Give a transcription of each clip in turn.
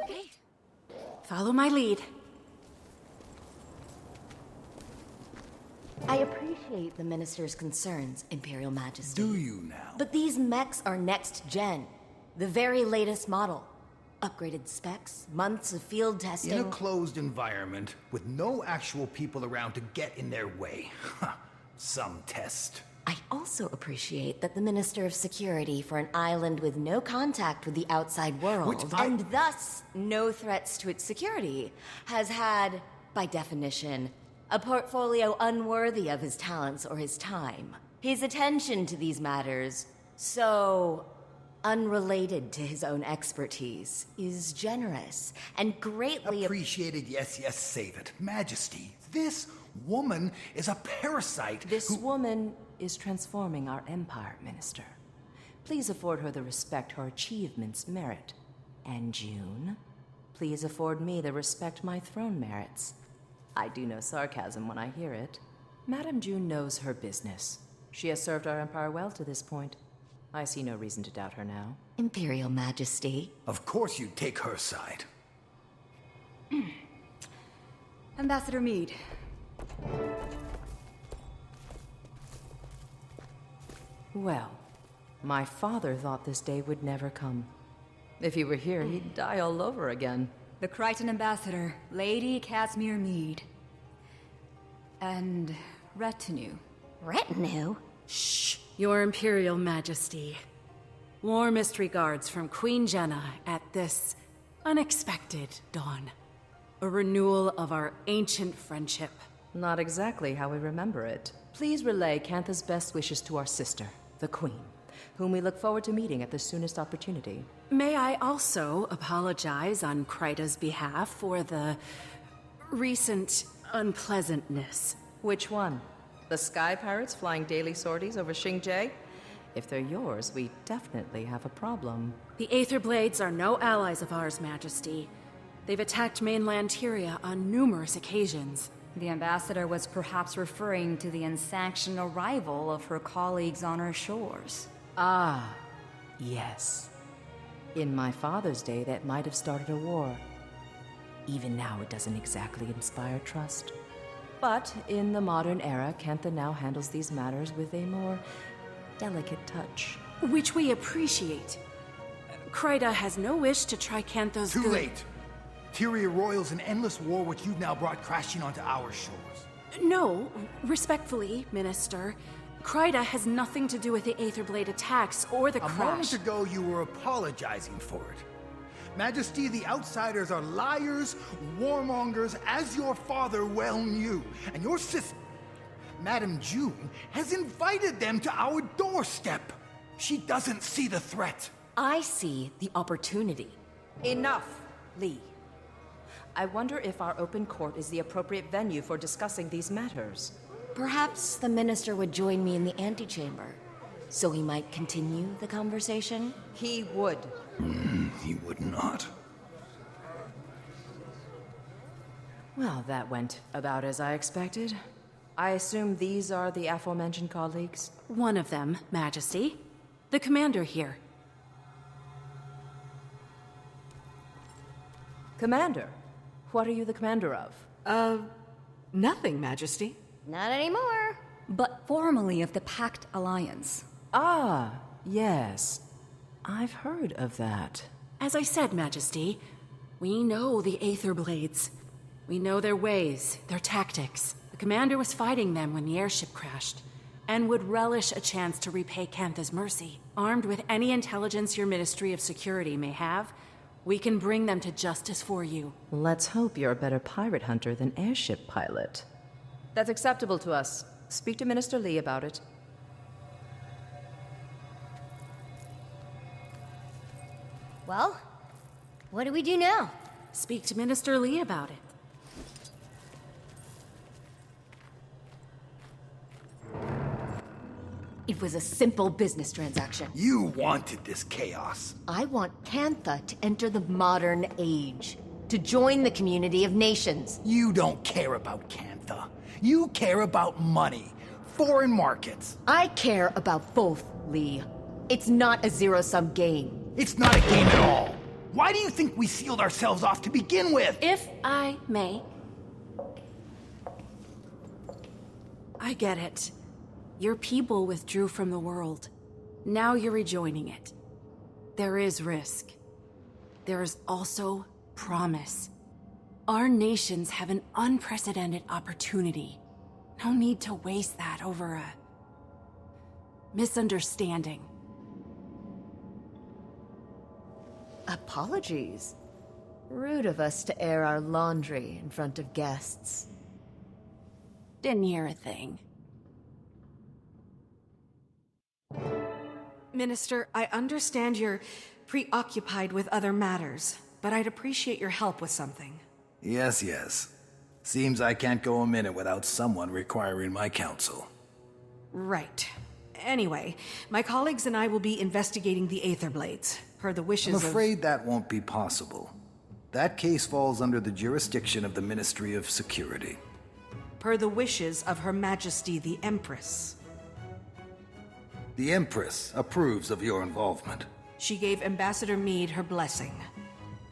Okay. Follow my lead. I appreciate the Minister's concerns, Imperial Majesty. Do you now? But these mechs are next gen. The very latest model. Upgraded specs, months of field testing. In a closed environment, with no actual people around to get in their way. Some test. I also appreciate that the Minister of Security for an island with no contact with the outside world, and thus no threats to its security, has had, by definition, a portfolio unworthy of his talents or his time. His attention to these matters, so unrelated to his own expertise, is generous and greatly appreciated. Yes, save it. Majesty, this woman is a parasite. This woman is transforming our empire, Minister. Please afford her the respect her achievements merit. And June, please afford me the respect my throne merits. I do know sarcasm when I hear it. Madame June knows her business. She has served our empire well to this point. I see no reason to doubt her now. Imperial Majesty. Of course you'd take her side. Ambassador Meade. Well, my father thought this day would never come. If he were here, he'd die all over again. The Crichton Ambassador, Lady Kasmeer Meade. And retinue. Retinue? Shh, Your Imperial Majesty. Warmest regards from Queen Jenna at this unexpected dawn. A renewal of our ancient friendship. Not exactly how we remember it. Please relay Cantha's best wishes to our sister, the Queen, whom we look forward to meeting at the soonest opportunity. May I also apologize on Kryta's behalf for the recent unpleasantness. Which one? The Sky Pirates flying daily sorties over Xingje? If they're yours, we definitely have a problem. The Aether Blades are no allies of ours, Majesty. They've attacked mainland Tyria on numerous occasions. The ambassador was perhaps referring to the unsanctioned arrival of her colleagues on our shores. Ah, yes. In my father's day, that might have started a war. Even now, it doesn't exactly inspire trust. But in the modern era, Cantha now handles these matters with a more delicate touch. Which we appreciate. Kryta has no wish to try Cantha's Too late! Tyria roils an endless war which you've now brought crashing onto our shores. No, respectfully, Minister. Kryta has nothing to do with the Aetherblade attacks or the crash. A moment ago you were apologizing for it. Majesty, the outsiders are liars, warmongers, as your father well knew. And your sister, Madame June, has invited them to our doorstep. She doesn't see the threat. I see the opportunity. Enough, Lee. I wonder if our open court is the appropriate venue for discussing these matters. Perhaps the Minister would join me in the antechamber, so he might continue the conversation? He would. He would not. Well, that went about as I expected. I assume these are the aforementioned colleagues? One of them, Majesty. The commander here. Commander? What are you the commander of? Nothing, Majesty. Not anymore. But formerly of the Pact Alliance. Ah, yes. I've heard of that. As I said, Majesty, we know the Aether Blades. We know their ways, their tactics. The commander was fighting them when the airship crashed, and would relish a chance to repay Cantha's mercy. Armed with any intelligence your Ministry of Security may have, we can bring them to justice for you. Let's hope you're a better pirate hunter than airship pilot. That's acceptable to us. Speak to Minister Lee about it. Well, what do we do now? Speak to Minister Lee about it. It was a simple business transaction. You wanted this chaos. I want Cantha to enter the modern age, to join the community of nations. You don't care about Cantha. You care about money, foreign markets. I care about both, Lee. It's not a zero-sum game. It's not a game at all. Why do you think we sealed ourselves off to begin with? If I may. I get it. Your people withdrew from the world. Now you're rejoining it. There is risk. There is also promise. Our nations have an unprecedented opportunity. No need to waste that over a misunderstanding. Apologies. Rude of us to air our laundry in front of guests. Didn't hear a thing. Minister, I understand you're preoccupied with other matters, but I'd appreciate your help with something. Yes. Seems I can't go a minute without someone requiring my counsel. Right. Anyway, my colleagues and I will be investigating the Aether Blades, per the wishes I'm afraid that won't be possible. That case falls under the jurisdiction of the Ministry of Security. Per the wishes of Her Majesty the Empress. The Empress approves of your involvement. She gave Ambassador Meade her blessing.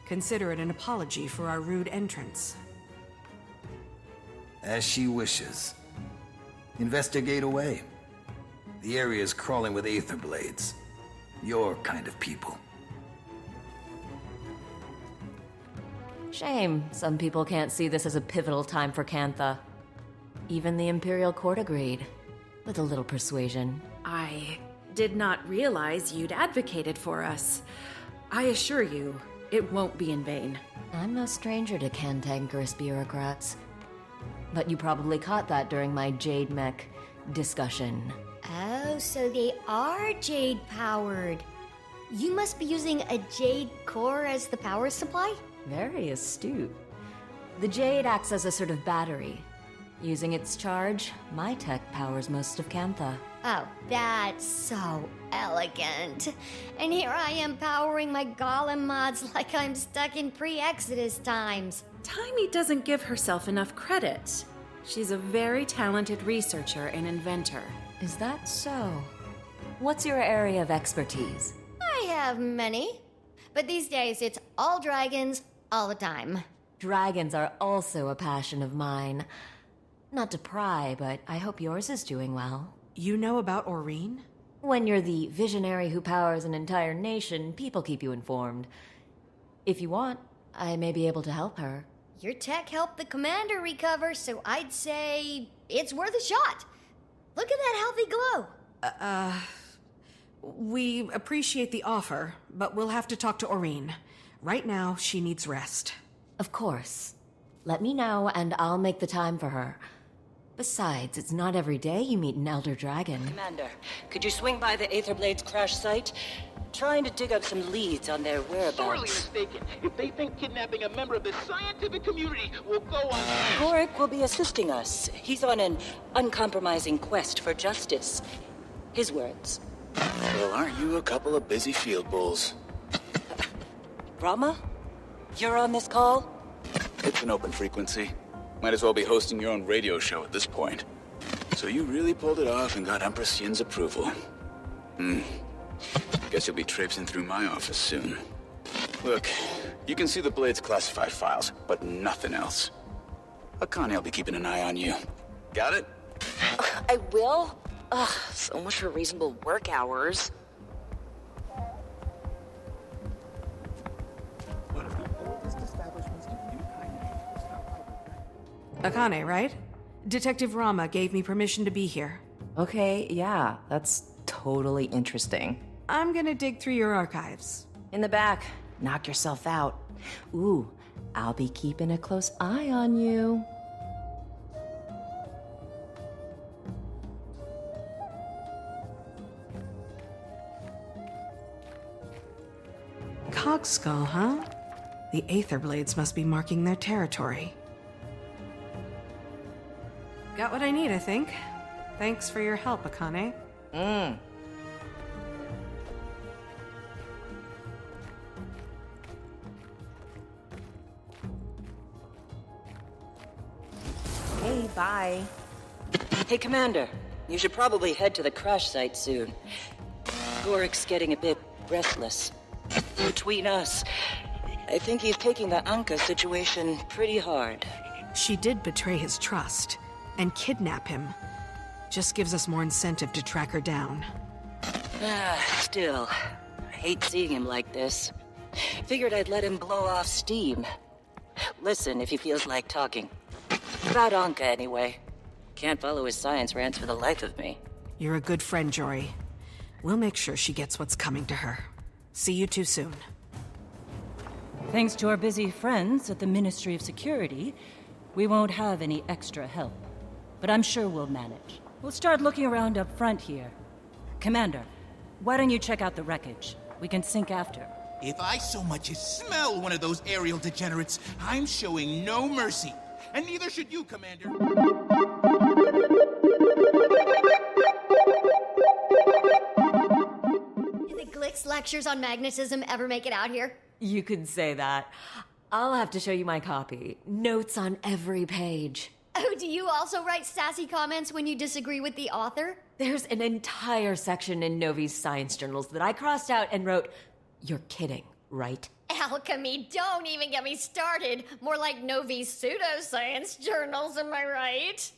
Consider it an apology for our rude entrance. As she wishes. Investigate away. The area is crawling with Aether Blades. Your kind of people. Shame some people can't see this as a pivotal time for Cantha. Even the Imperial Court agreed, with a little persuasion. I did not realize you'd advocated for us. I assure you, it won't be in vain. I'm no stranger to cantankerous bureaucrats. But you probably caught that during my Jade Mech discussion. Oh, so they are Jade-powered. You must be using a Jade core as the power supply? Very astute. The Jade acts as a sort of battery. Using its charge, my tech powers most of Cantha. Oh, that's so elegant. And here I am powering my golem mods like I'm stuck in pre-Exodus times. Taimi doesn't give herself enough credit. She's a very talented researcher and inventor. Is that so? What's your area of expertise? I have many, but these days it's all dragons, all the time. Dragons are also a passion of mine. Not to pry, but I hope yours is doing well. You know about Aurene? When you're the visionary who powers an entire nation, people keep you informed. If you want, I may be able to help her. Your tech helped the commander recover, so I'd say it's worth a shot. Look at that healthy glow. We appreciate the offer, but we'll have to talk to Aurene. Right now, she needs rest. Of course. Let me know, and I'll make the time for her. Besides, it's not every day you meet an Elder Dragon. Commander, could you swing by the Aether Blades crash site? Trying to dig up some leads on their whereabouts. Sorely mistaken. If they think kidnapping a member of the scientific community will go on... Gorik will be assisting us. He's on an uncompromising quest for justice. His words. Well, aren't you a couple of busy field bulls? Rama? You're on this call? It's an open frequency. Might as well be hosting your own radio show at this point. So you really pulled it off and got Empress Yin's approval. Guess you'll be traipsing through my office soon. Look, you can see the Blade's classified files, but nothing else. Akane will be keeping an eye on you. Got it? I will? Ugh, so much for reasonable work hours. Akane, right? Detective Rama gave me permission to be here. Okay, yeah, that's totally interesting. I'm gonna dig through your archives. In the back, knock yourself out. Ooh, I'll be keeping a close eye on you. Cogskull, huh? The Aether Blades must be marking their territory. Got what I need, I think. Thanks for your help, Akane. Hey, bye. Hey, Commander. You should probably head to the crash site soon. Gorik's getting a bit restless. Between us, I think he's taking the Anka situation pretty hard. She did betray his trust, and kidnap him. Just gives us more incentive to track her down. Still, I hate seeing him like this. Figured I'd let him blow off steam. Listen if he feels like talking. About Anka, anyway. Can't follow his science rants for the life of me. You're a good friend, Jory. We'll make sure she gets what's coming to her. See you too soon. Thanks to our busy friends at the Ministry of Security, we won't have any extra help. But I'm sure we'll manage. We'll start looking around up front here. Commander, why don't you check out the wreckage? We can sync after. If I so much as smell one of those aerial degenerates, I'm showing no mercy. And neither should you, Commander. Did the Glix lectures on magnetism ever make it out here? You could say that. I'll have to show you my copy. Notes on every page. Oh, do you also write sassy comments when you disagree with the author? There's an entire section in Novi's science journals that I crossed out and wrote, "You're kidding, right?" Alchemy, don't even get me started. More like Novi's pseudoscience journals, am I right?